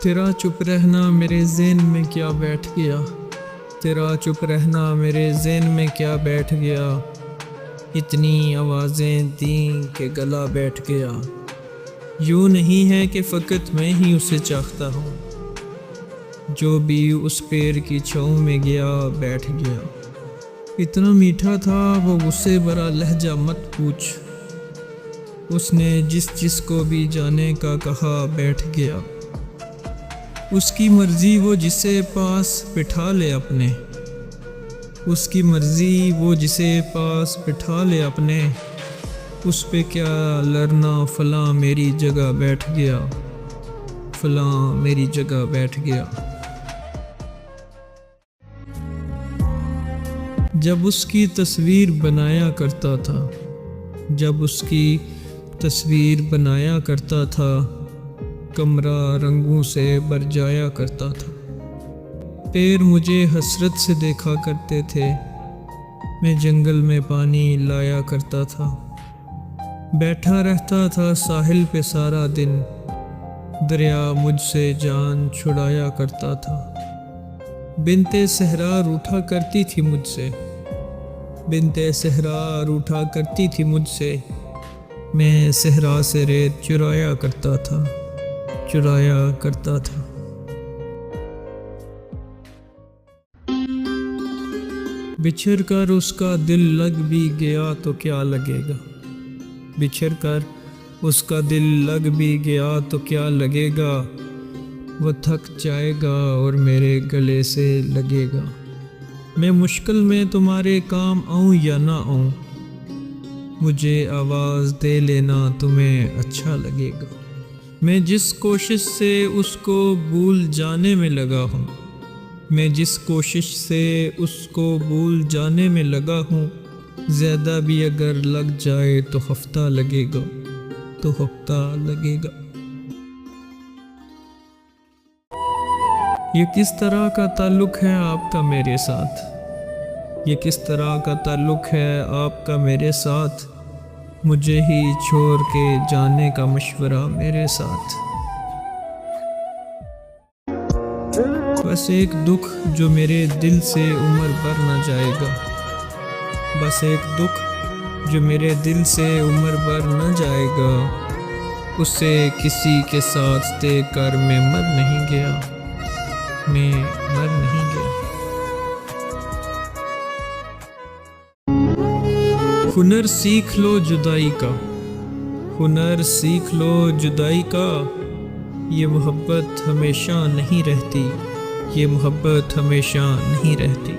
تیرا چپ رہنا میرے ذہن میں کیا بیٹھ گیا، تیرا چپ رہنا میرے ذہن میں کیا بیٹھ گیا، اتنی آوازیں دیں کہ گلا بیٹھ گیا۔ یوں نہیں ہے کہ فقط میں ہی اسے چاہتا ہوں، جو بھی اس پیر کی چھاؤں میں گیا بیٹھ گیا۔ اتنا میٹھا تھا وہ غصے بھرا لہجہ مت پوچھ، اس نے جس کو بھی جانے کا کہا بیٹھ گیا۔ اس کی مرضی وہ جسے پاس بٹھا لے اپنے، اس کی مرضی وہ جسے پاس بٹھا لے اپنے، اس پہ کیا لڑنا، فلاں میری جگہ بیٹھ گیا، فلاں میری جگہ بیٹھ گیا۔ جب اس کی تصویر بنایا کرتا تھا، جب اس کی تصویر بنایا کرتا تھا، کمرہ رنگوں سے بھر جایا کرتا تھا۔ پیر مجھے حسرت سے دیکھا کرتے تھے، میں جنگل میں پانی لایا کرتا تھا، بیٹھا رہتا تھا ساحل پہ سارا دن، دریا مجھ سے جان چھڑایا کرتا تھا۔ بنت صحرا روٹھا کرتی تھی مجھ سے، بنت صحرا روٹھا کرتی تھی مجھ سے، میں صحرا سے ریت چرایا کرتا تھا، چرایا کرتا تھا۔ بچھڑ کر اس کا دل لگ بھی گیا تو کیا لگے گا، بچھڑ کر اس کا دل لگ بھی گیا تو کیا لگے گا، وہ تھک جائے گا اور میرے گلے سے لگے گا۔ میں مشکل میں تمہارے کام آؤں یا نہ آؤں، مجھے آواز دے لینا تمہیں اچھا لگے گا۔ میں جس کوشش سے اس کو بھول جانے میں لگا ہوں، میں جس کوشش سے اس کو بھول جانے میں لگا ہوں، زیادہ بھی اگر لگ جائے تو ہفتہ لگے گا، تو ہفتہ لگے گا۔ یہ کس طرح کا تعلق ہے آپ کا میرے ساتھ، یہ کس طرح کا تعلق ہے آپ کا میرے ساتھ، مجھے ہی چھوڑ کے جانے کا مشورہ میرے ساتھ۔ بس ایک دکھ جو میرے دل سے عمر بھر نہ جائے گا، بس ایک دکھ جو میرے دل سے عمر بھر نہ جائے گا، اسے کسی کے ساتھ دے کر میں مر نہیں گیا، میں مر نہیں گیا۔ ہنر سیکھ لو جدائی کا، ہنر سیکھ لو جدائی کا، یہ محبت ہمیشہ نہیں رہتی، یہ محبت ہمیشہ نہیں رہتی۔